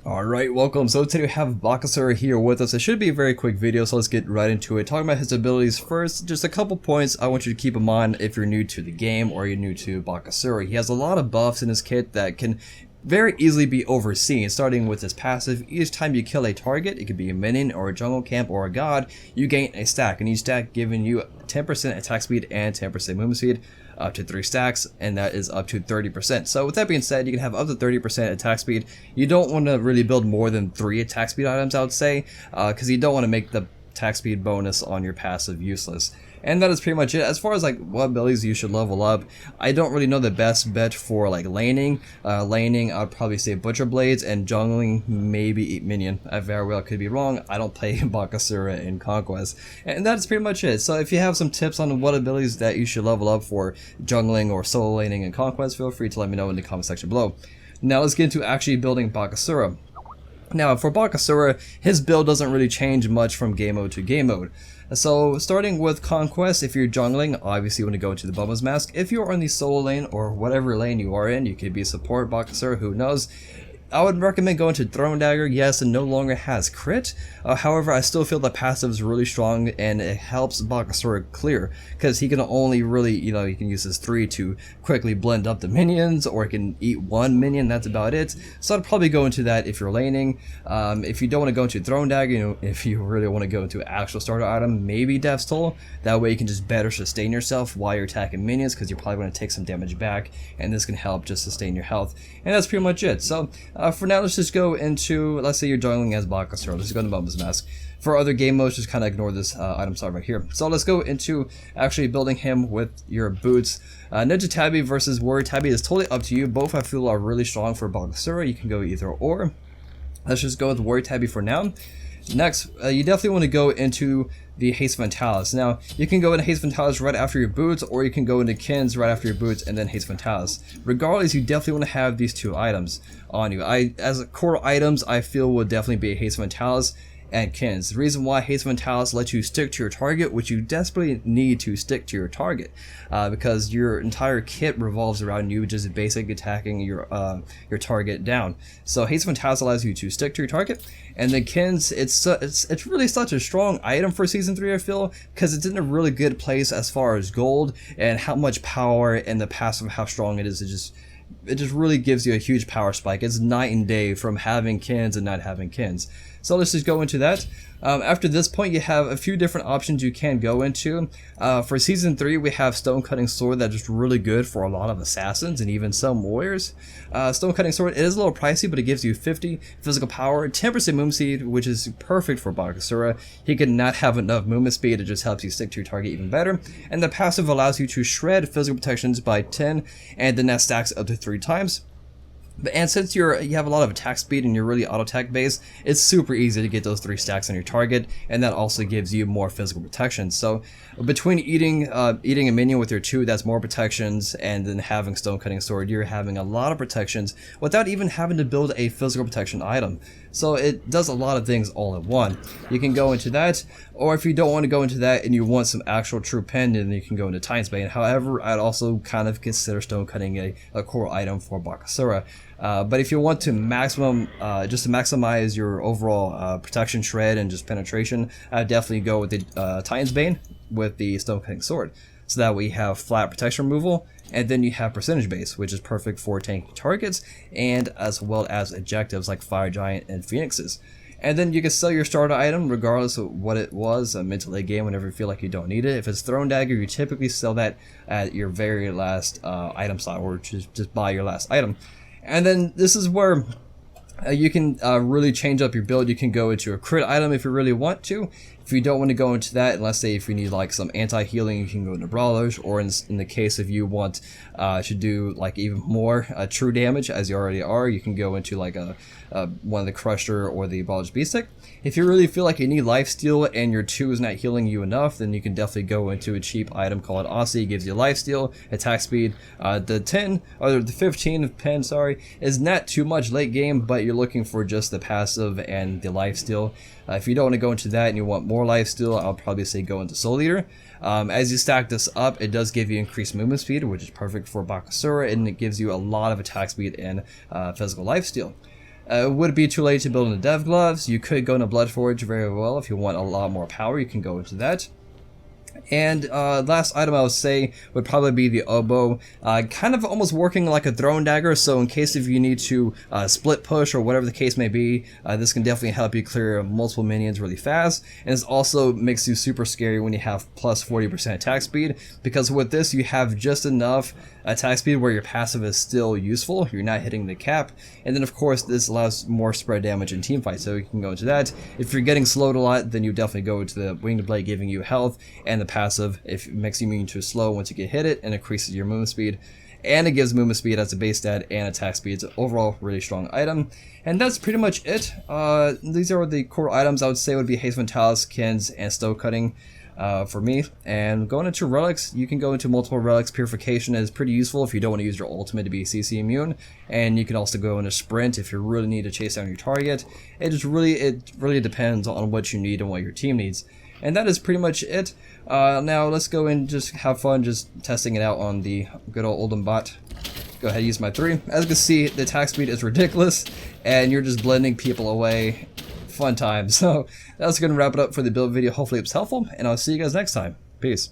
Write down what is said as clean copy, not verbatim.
Alright, welcome. So today we have BAKASURA here with us. It should be a very quick video, so let's get right into it. Talking about his abilities first, just a couple points I want you to keep in mind if you're new to the game or you're new to BAKASURA. He has a lot of buffs in his kit that can very easily be overseen, starting with his passive. Each time you kill a target, it could be a minion or a jungle camp or a god, you gain a stack, and each stack giving you 10% attack speed and 10% movement speed, up to 3 stacks, and that is up to 30%. So with that being said, you can have up to 30% attack speed. You don't want to really build more than 3 attack speed items, I would say, because you don't want to make the attack speed bonus on your passive useless. And that is pretty much it. As far as like what abilities you should level up, I don't really know the best bet for like laning. Laning, I'd probably say Butcher Blades, and jungling, maybe Minion. I very well could be wrong. I don't play BAKASURA in Conquest. And that's pretty much it. So if you have some tips on what abilities that you should level up for jungling or solo laning in Conquest, feel free to let me know in the comment section below. Now let's get into actually building BAKASURA. Now for BAKASURA, his build doesn't really change much from game mode to game mode. So starting with Conquest, if you're jungling, obviously you want to go into the Bubbles Mask. If you're on the solo lane or whatever lane you are in, you could be a support BAKASURA, who knows. I would recommend going to Throne Dagger. Yes, it no longer has crit. However, I still feel the passive is really strong and it helps BAKASURA clear, because he can only really, he can use his 3 to quickly blend up the minions, or he can eat 1 minion, that's about it. So I'd probably go into that if you're laning. If you don't want to go into Throne Dagger, if you really want to go into actual starter item, maybe Death's Toll. That way you can just better sustain yourself while you're attacking minions, because you're probably going to take some damage back, and this can help just sustain your health. And that's pretty much it. So for now, let's just go into, let's say you're jungling as BAKASURA. Let's go into Bubbles Mask. For other game modes, just kind of ignore this item slot right here. So let's go into actually building him with your boots. Ninja Tabby versus Warrior Tabby is totally up to you. Both I feel are really strong for BAKASURA. You can go either or. Let's just go with Warrior Tabby for now. Next, you definitely want to go into the Haste Fatalis. Now, you can go into Haste Fatalis right after your boots, or you can go into Kins right after your boots and then Haste Fatalis. Regardless, you definitely want to have these two items on you. As core items, I feel would definitely be Haste Fatalis and Kins. The reason why Haste Fatalis lets you stick to your target, which you desperately need to stick to your target, because your entire kit revolves around you just basic attacking your target down. So Haste Fatalis allows you to stick to your target, and then Kins, it's really such a strong item for Season 3, I feel, because it's in a really good place as far as gold and how much power and the passive, how strong it is. It just really gives you a huge power spike. It's night and day from having Kins and not having Kins. So let's just go into that. After this point, you have a few different options you can go into. For Season 3, we have Stone Cutting Sword that's just really good for a lot of assassins and even some warriors. Stone Cutting Sword, it is a little pricey, but it gives you 50 physical power, 10% movement speed, which is perfect for BAKASURA. He could not have enough movement speed, it just helps you stick to your target even better. And the passive allows you to shred physical protections by 10, and then that stacks up to 3 times. And since you have a lot of attack speed and you're really auto attack based, it's super easy to get those 3 stacks on your target, and that also gives you more physical protection. So between eating a minion with your 2, that's more protections, and then having Stone Cutting Sword, you're having a lot of protections without even having to build a physical protection item. So it does a lot of things all in one. You can go into that, or if you don't want to go into that and you want some actual true pen, then you can go into Titan's Bane. However, I'd also kind of consider Stone Cutting a core item for BAKASURA. But if you want to just to maximize your overall protection shred and just penetration, I'd definitely go with the Titan's Bane with the Stone Cutting Sword. So that way you have flat protection removal, and then you have percentage base, which is perfect for tanking targets and as well as objectives like Fire Giant and Phoenixes. And then you can sell your starter item regardless of what it was mid to late game whenever you feel like you don't need it. If it's Throne Dagger, you typically sell that at your very last item slot, or just buy your last item. And then this is where you can really change up your build. You can go into a crit item if you really want to. If you don't want to go into that, and let's say if you need like some anti-healing, you can go into Brawlers, or in the case if you want to do like even more true damage, as you already are, you can go into like one of the Crusher or the Baldur's Beast Stick. If you really feel like you need lifesteal and your 2 is not healing you enough, then you can definitely go into a cheap item called Aussie. It gives you lifesteal, attack speed. The 15 pen, is not too much late game, but you're looking for just the passive and the lifesteal. If you don't want to go into that and you want more lifesteal, I'll probably say go into Soul Eater. As you stack this up, it does give you increased movement speed, which is perfect for BAKASURA, and it gives you a lot of attack speed and physical lifesteal. Would it be too late to build into Dev Gloves? You could go into Blood Forge very well if you want a lot more power. You can go into that. And last item I would say would probably be the oboe, kind of almost working like a thrown dagger, so in case if you need to split push or whatever the case may be, this can definitely help you clear multiple minions really fast. And this also makes you super scary when you have plus 40% attack speed, because with this you have just enough attack speed where your passive is still useful, you're not hitting the cap, and then of course this allows more spread damage in team fights, so you can go into that. If you're getting slowed a lot, then you definitely go into the Winged Blade, giving you health, and the passive, if it makes you immune to slow once you get hit it, and increases your movement speed. And it gives movement speed as a base stat and attack speed. It's an overall really strong item. And that's pretty much it. These are the core items I would say would be Haste Ventalis, Kins, and Stow Cutting for me. And going into relics, you can go into multiple relics. Purification is pretty useful if you don't want to use your ultimate to be CC immune. And you can also go into Sprint if you really need to chase down your target. It really depends on what you need and what your team needs. And that is pretty much it. Now let's go and just have fun just testing it out on the good old Oldham bot. Go ahead and use my 3. As you can see, the attack speed is ridiculous, and you're just blending people away. Fun time. So that's going to wrap it up for the build video. Hopefully it was helpful, and I'll see you guys next time. Peace.